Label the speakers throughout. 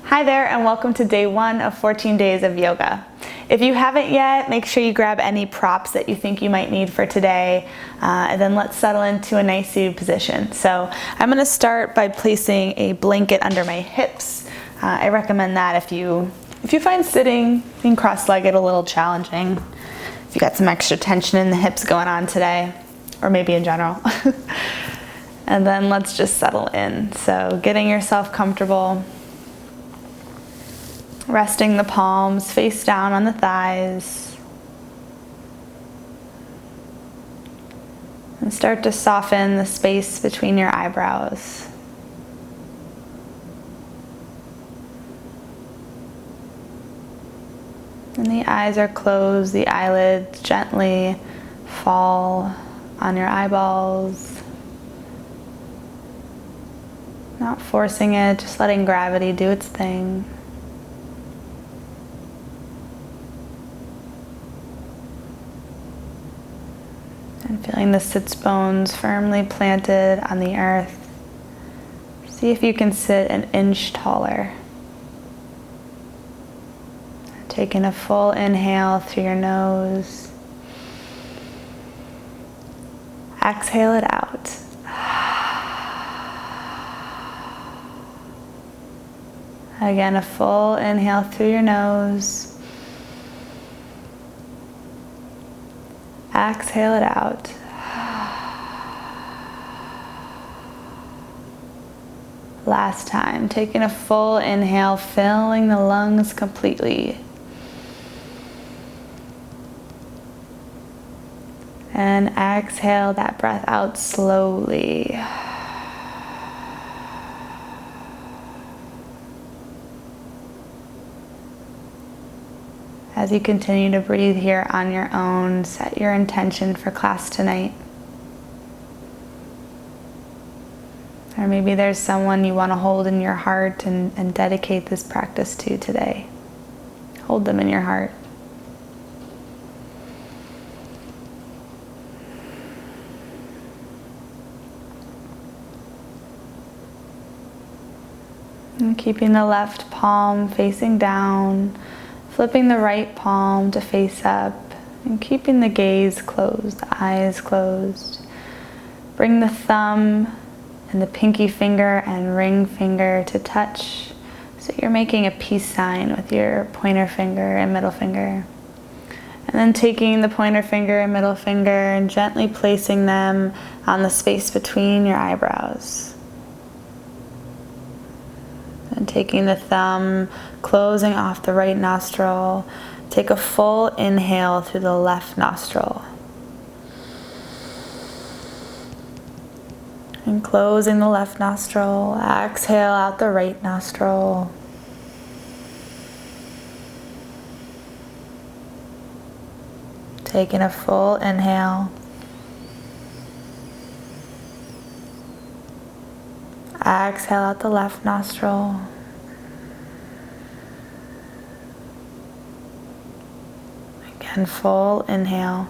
Speaker 1: Hi there, and welcome to day 1 of 14 days of yoga. If you haven't yet, make sure you grab any props that you think you might need for today, and then let's settle into a nice seated position. So I'm going to start by placing a blanket under my hips. I recommend that if you find sitting, being cross-legged a little challenging, if you got some extra tension in the hips going on today, or maybe in general. And then let's just settle in. So getting yourself comfortable. Resting the palms face down on the thighs. And start to soften the space between your eyebrows. And the eyes are closed, the eyelids gently fall on your eyeballs. Not forcing it, just letting gravity do its thing. And feeling the sits bones firmly planted on the earth. See if you can sit an inch taller. Taking a full inhale through your nose. Exhale it out. Again, a full inhale through your nose. Exhale it out. Last time, taking a full inhale, filling the lungs completely. And exhale that breath out slowly. As you continue to breathe here on your own, set your intention for class tonight. Or maybe there's someone you want to hold in your heart and dedicate this practice to today. Hold them in your heart. And keeping the left palm facing down, flipping the right palm to face up, and keeping the gaze closed, the eyes closed. Bring the thumb and the pinky finger and ring finger to touch. So you're making a peace sign with your pointer finger and middle finger. And then taking the pointer finger and middle finger and gently placing them on the space between your eyebrows. And taking the thumb, closing off the right nostril, take a full inhale through the left nostril. And closing the left nostril, exhale out the right nostril. Taking a full inhale. Exhale out the left nostril. Again, full inhale.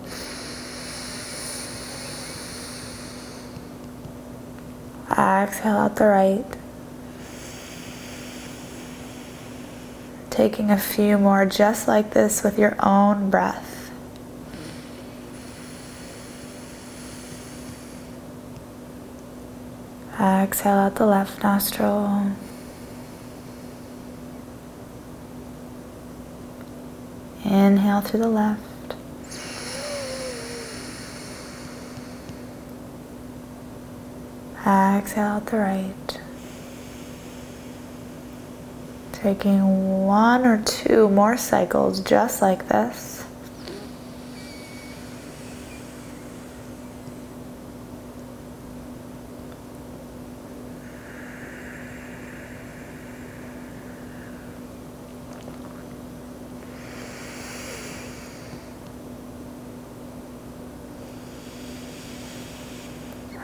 Speaker 1: Exhale out the right. Taking a few more just like this with your own breath. Exhale out the left nostril. Inhale through the left. Exhale out the right. Taking 1 or 2 more cycles just like this.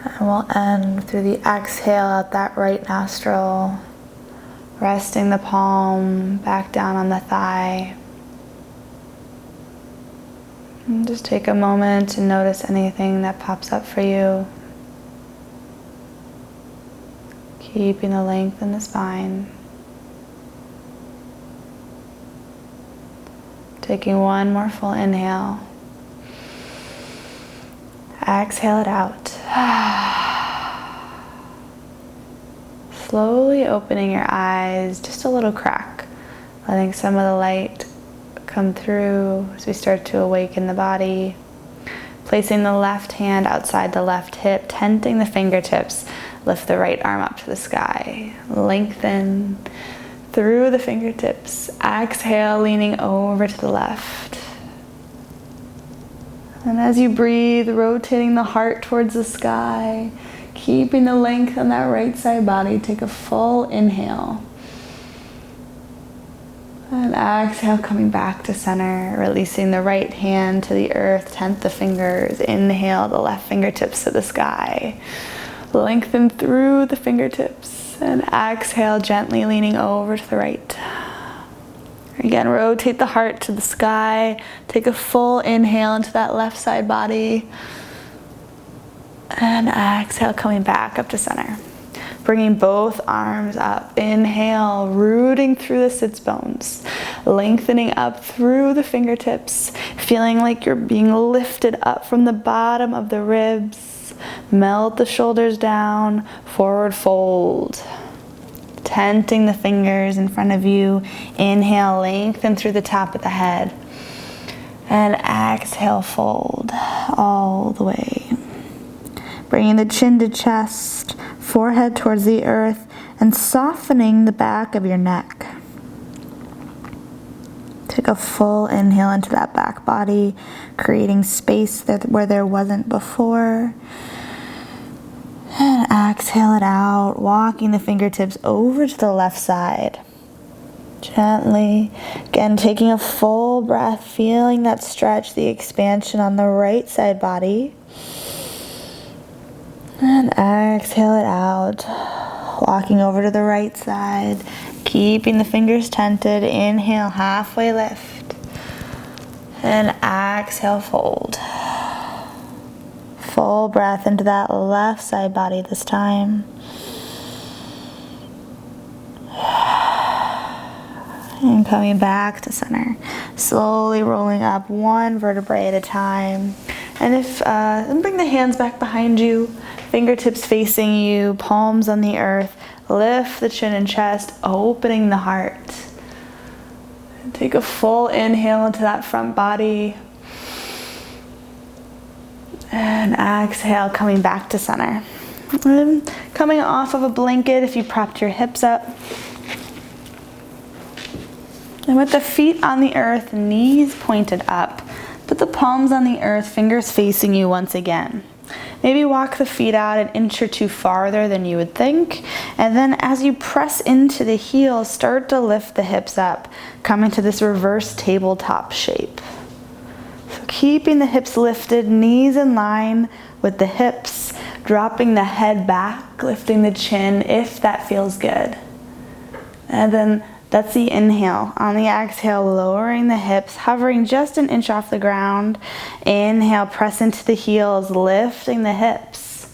Speaker 1: And we'll end through the exhale out that right nostril, resting the palm back down on the thigh. And just take a moment to notice anything that pops up for you. Keeping the length in the spine. Taking one more full inhale. Exhale it out. Slowly opening your eyes, just a little crack, letting some of the light come through as we start to awaken the body. Placing the left hand outside the left hip, tenting the fingertips, lift the right arm up to the sky. Lengthen through the fingertips. Exhale, leaning over to the left. And as you breathe, rotating the heart towards the sky, keeping the length on that right side body. Take a full inhale. And exhale, coming back to center, releasing the right hand to the earth, tent the fingers. Inhale, the left fingertips to the sky. Lengthen through the fingertips. And exhale, gently leaning over to the right. Again, rotate the heart to the sky. Take a full inhale into that left side body. And exhale, coming back up to center. Bringing both arms up. Inhale, rooting through the sits bones. Lengthening up through the fingertips. Feeling like you're being lifted up from the bottom of the ribs. Melt the shoulders down. Forward fold. Tenting the fingers in front of you. Inhale, lengthen through the top of the head. And exhale, fold all the way. Bringing the chin to chest, forehead towards the earth, and softening the back of your neck. Take a full inhale into that back body, creating space where there wasn't before. And exhale it out, walking the fingertips over to the left side. Gently, again, taking a full breath, feeling that stretch, the expansion on the right side body. And exhale it out, walking over to the right side, keeping the fingers tented. Inhale, halfway lift. And exhale, fold. Full breath into that left side body this time. And coming back to center. Slowly rolling up one vertebrae at a time. And bring the hands back behind you, fingertips facing you, palms on the earth. Lift the chin and chest, opening the heart. And take a full inhale into that front body. And exhale, coming back to center. And coming off of a blanket if you propped your hips up. And with the feet on the earth, knees pointed up. Put the palms on the earth, fingers facing you once again. Maybe walk the feet out an inch or two farther than you would think. And then as you press into the heels, start to lift the hips up, coming to this reverse tabletop shape. So keeping the hips lifted, knees in line with the hips, dropping the head back, lifting the chin if that feels good. And then that's the inhale. On the exhale, lowering the hips, hovering just an inch off the ground. Inhale, press into the heels, lifting the hips.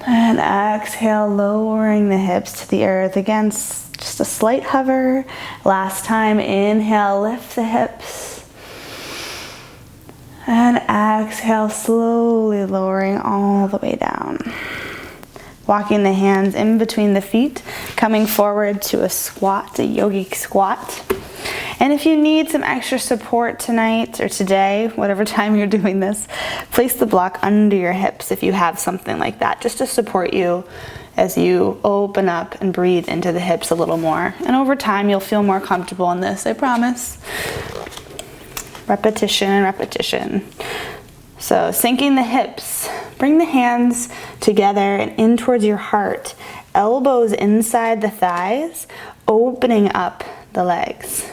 Speaker 1: And exhale, lowering the hips to the earth. Again, just a slight hover. Last time, inhale, lift the hips. And exhale, slowly lowering all the way down. Walking the hands in between the feet, coming forward to a squat, a yogic squat. And if you need some extra support tonight or today, whatever time you're doing this, place the block under your hips if you have something like that, just to support you as you open up and breathe into the hips a little more. And over time, you'll feel more comfortable in this, I promise. Repetition, repetition. So sinking the hips, bring the hands together and in towards your heart. Elbows inside the thighs, opening up the legs.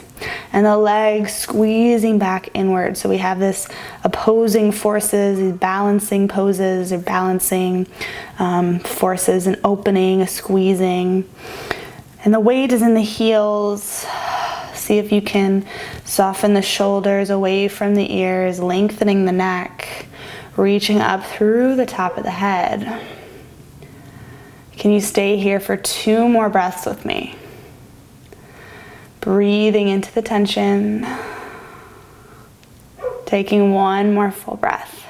Speaker 1: And the legs squeezing back inward. So we have this opposing forces, these balancing poses or balancing forces, an opening, a squeezing. And the weight is in the heels. See if you can soften the shoulders away from the ears, lengthening the neck, reaching up through the top of the head. Can you stay here for 2 more breaths with me? Breathing into the tension. Taking one more full breath.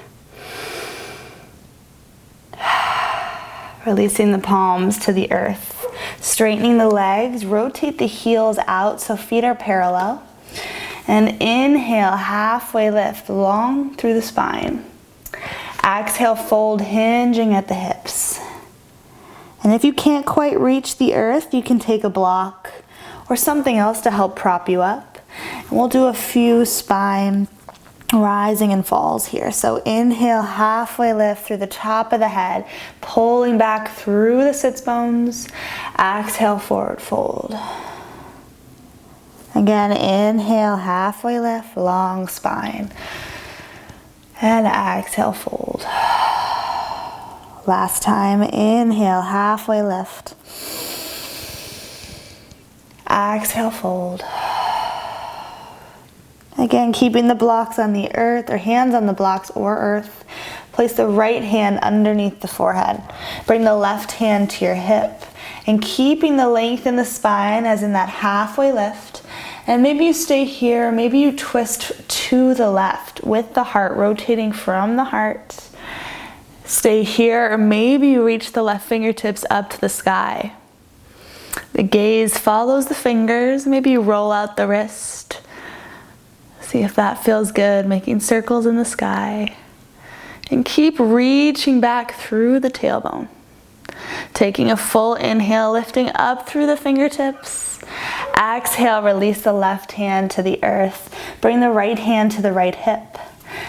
Speaker 1: Releasing the palms to the earth. Straightening the legs, rotate the heels out so feet are parallel. And inhale, halfway lift, long through the spine. Exhale, fold, hinging at the hips. And if you can't quite reach the earth, you can take a block or something else to help prop you up. And we'll do a few spine rising and falls here. So inhale, halfway lift through the top of the head, pulling back through the sits bones. Exhale, forward fold. Again, inhale, halfway lift, long spine. And exhale, fold. Last time, inhale, halfway lift. Exhale, fold. Again, keeping the blocks on the earth, or hands on the blocks or earth. Place the right hand underneath the forehead. Bring the left hand to your hip. And keeping the length in the spine as in that halfway lift. And maybe you stay here, maybe you twist to the left with the heart rotating from the heart. Stay here, or maybe you reach the left fingertips up to the sky. The gaze follows the fingers, maybe you roll out the wrist. See if that feels good, making circles in the sky. And keep reaching back through the tailbone. Taking a full inhale, lifting up through the fingertips. Exhale, release the left hand to the earth. Bring the right hand to the right hip.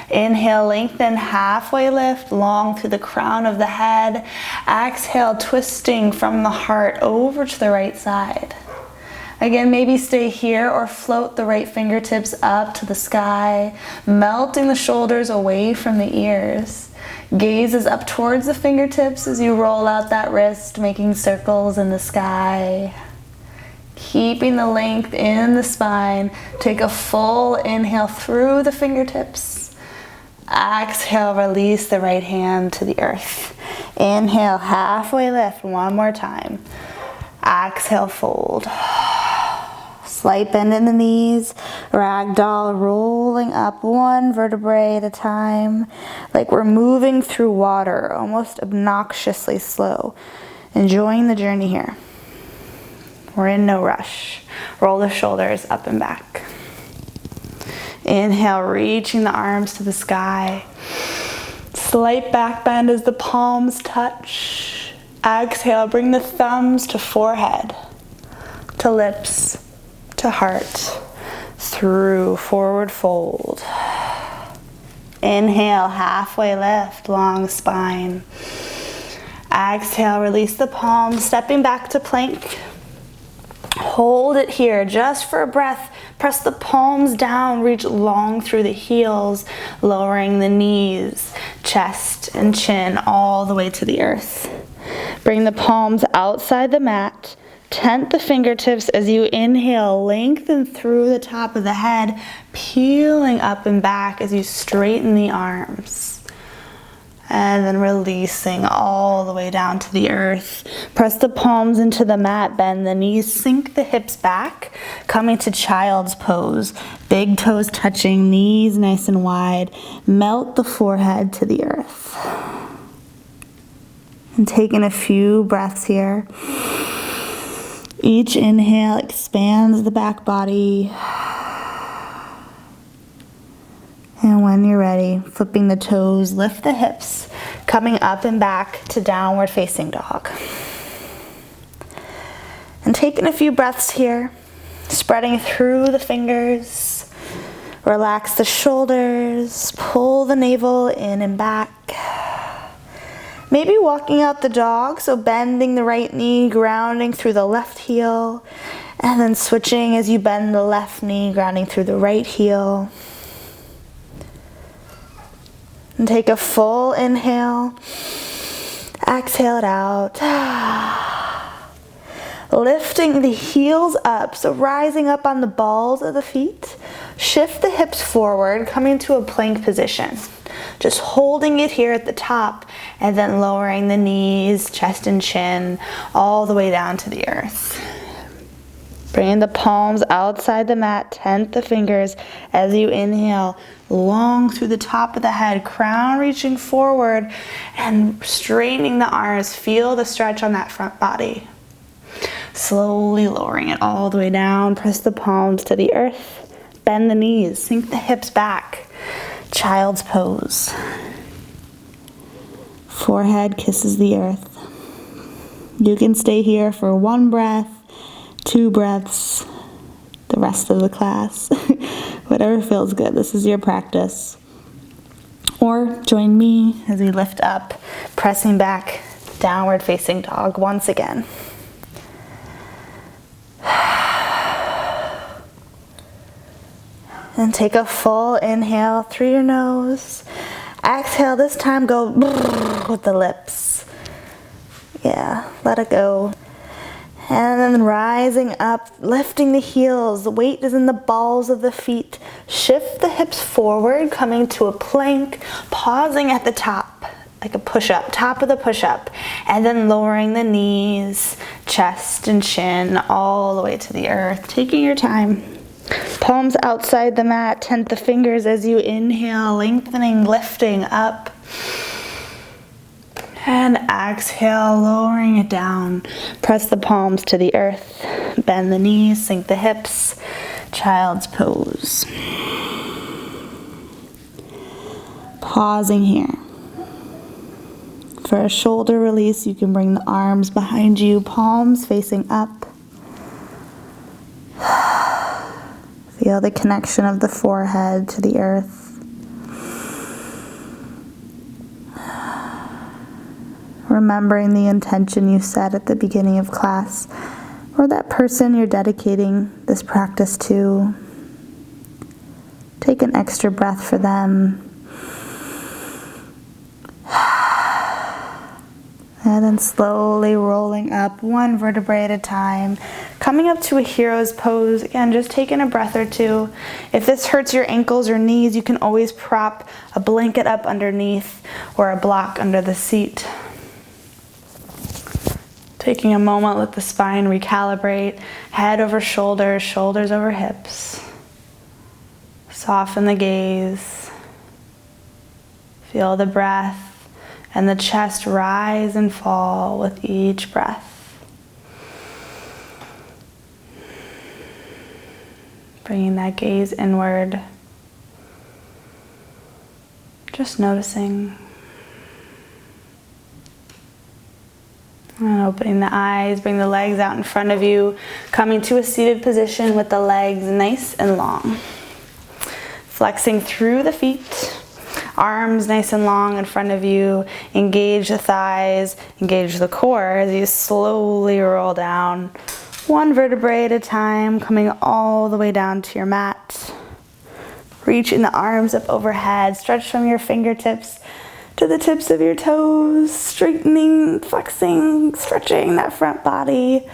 Speaker 1: Inhale, lengthen, halfway lift, long through the crown of the head. Exhale, twisting from the heart over to the right side. Again, maybe stay here or float the right fingertips up to the sky, melting the shoulders away from the ears. Gaze is up towards the fingertips as you roll out that wrist, making circles in the sky. Keeping the length in the spine. Take a full inhale through the fingertips. Exhale, release the right hand to the earth. Inhale, halfway lift, one more time. Exhale, fold. Slight bend in the knees, ragdoll, rolling up one vertebrae at a time, like we're moving through water, almost obnoxiously slow. Enjoying the journey here. We're in no rush. Roll the shoulders up and back. Inhale, reaching the arms to the sky. Slight back bend as the palms touch. Exhale, bring the thumbs to forehead, to lips, to heart, through forward fold. Inhale, halfway lift, long spine. Exhale, release the palms, stepping back to plank. Hold it here just for a breath. Press the palms down, reach long through the heels, lowering the knees, chest and chin all the way to the earth. Bring the palms outside the mat. Tent the fingertips as you inhale, lengthen through the top of the head, peeling up and back as you straighten the arms. And then releasing all the way down to the earth. Press the palms into the mat, bend the knees, sink the hips back, coming to child's pose. Big toes touching, knees nice and wide. Melt the forehead to the earth. And taking a few breaths here. Each inhale expands the back body. And when you're ready, flipping the toes, lift the hips, coming up and back to downward facing dog. And taking a few breaths here, spreading through the fingers. Relax the shoulders, pull the navel in and back. Maybe walking out the dog, so bending the right knee, grounding through the left heel, and then switching as you bend the left knee, grounding through the right heel. And take a full inhale, exhale it out. Lifting the heels up, so rising up on the balls of the feet. Shift the hips forward, coming to a plank position. Just holding it here at the top and then lowering the knees, chest and chin, all the way down to the earth. Bringing the palms outside the mat, tent the fingers as you inhale, long through the top of the head, crown reaching forward and straightening the arms. Feel the stretch on that front body. Slowly lowering it all the way down. Press the palms to the earth. Bend the knees. Sink the hips back. Child's pose. Forehead kisses the earth. You can stay here for 1 breath, 2 breaths, the rest of the class. Whatever feels good. This is your practice. Or join me as we lift up, pressing back, downward facing dog once again. And take a full inhale through your nose. Exhale, this time go with the lips. Yeah, let it go. And then rising up, lifting the heels. The weight is in the balls of the feet. Shift the hips forward, coming to a plank, pausing at the top, like a push-up, top of the push-up. And then lowering the knees, chest and chin all the way to the earth. Taking your time. Palms outside the mat, tent the fingers as you inhale, lengthening, lifting up. And exhale, lowering it down. Press the palms to the earth. Bend the knees, sink the hips. Child's pose. Pausing here. For a shoulder release, you can bring the arms behind you, palms facing up. Feel the connection of the forehead to the earth. Remembering the intention you set at the beginning of class, or that person you're dedicating this practice to. Take an extra breath for them. And then slowly rolling up 1 vertebrae at a time. Coming up to a hero's pose. Again, just taking a breath or 2. If this hurts your ankles or knees, you can always prop a blanket up underneath or a block under the seat. Taking a moment, let the spine recalibrate. Head over shoulders, shoulders over hips. Soften the gaze. Feel the breath and the chest rise and fall with each breath. Bringing that gaze inward. Just noticing. And opening the eyes, bring the legs out in front of you, coming to a seated position with the legs nice and long. Flexing through the feet, arms nice and long in front of you. Engage the thighs, engage the core as you slowly roll down, 1 vertebrae at a time, coming all the way down to your mat. Reaching the arms up overhead, stretch from your fingertips to the tips of your toes, straightening, flexing, stretching that front body,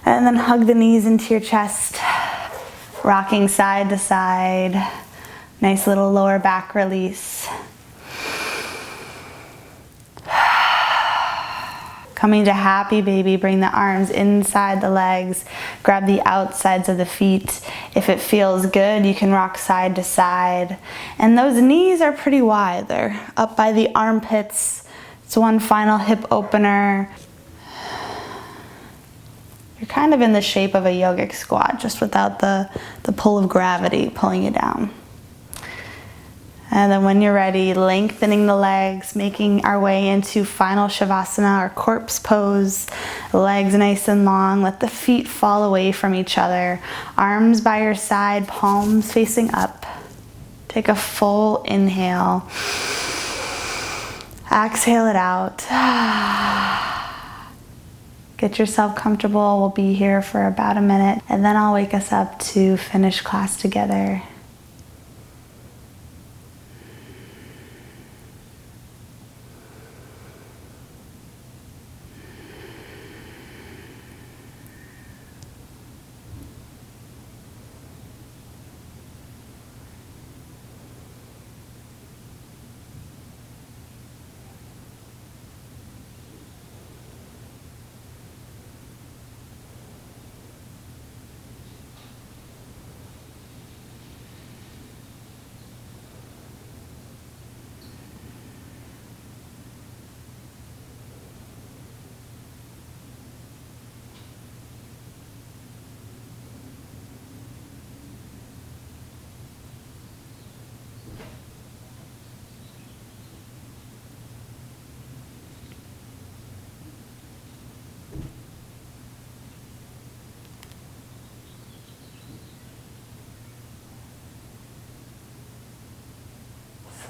Speaker 1: and then hug the knees into your chest, rocking side to side. Nice little lower back release. Coming to happy baby, bring the arms inside the legs, grab the outsides of the feet. If it feels good, you can rock side to side. And those knees are pretty wide. They're up by the armpits. It's 1 final hip opener. You're kind of in the shape of a yogic squat, just without the pull of gravity pulling you down. And then when you're ready, lengthening the legs, making our way into final Shavasana or corpse pose. Legs nice and long, let the feet fall away from each other. Arms by your side, palms facing up. Take a full inhale. Exhale it out. Get yourself comfortable. We'll be here for about a minute, and then I'll wake us up to finish class together.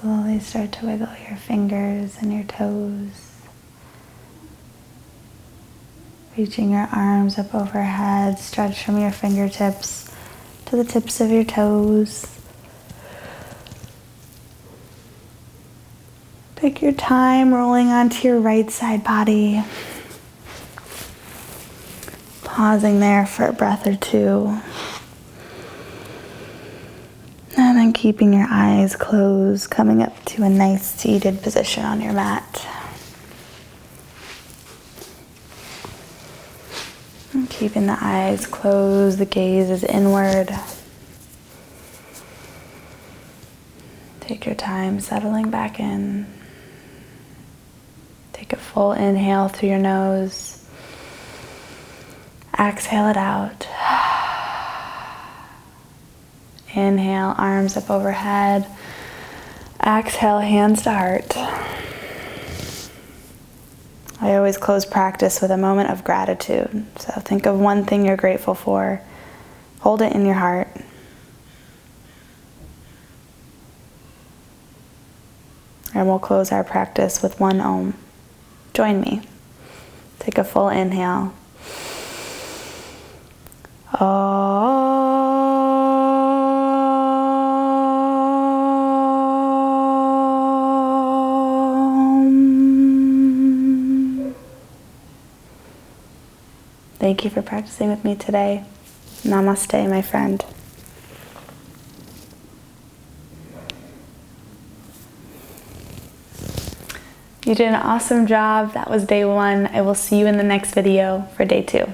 Speaker 1: Slowly start to wiggle your fingers and your toes. Reaching your arms up overhead, stretch from your fingertips to the tips of your toes. Take your time rolling onto your right side body. Pausing there for a breath or two. And then keeping your eyes closed, coming up to a nice seated position on your mat. And keeping the eyes closed, the gaze is inward. Take your time settling back in. Take a full inhale through your nose. Exhale it out. Inhale, arms up overhead. Exhale, hands to heart. I always close practice with a moment of gratitude. So think of one thing you're grateful for. Hold it in your heart. And we'll close our practice with one Om. Join me. Take a full inhale. Om. Thank you for practicing with me today. Namaste, my friend. You did an awesome job. That was day 1. I will see you in the next video for day 2.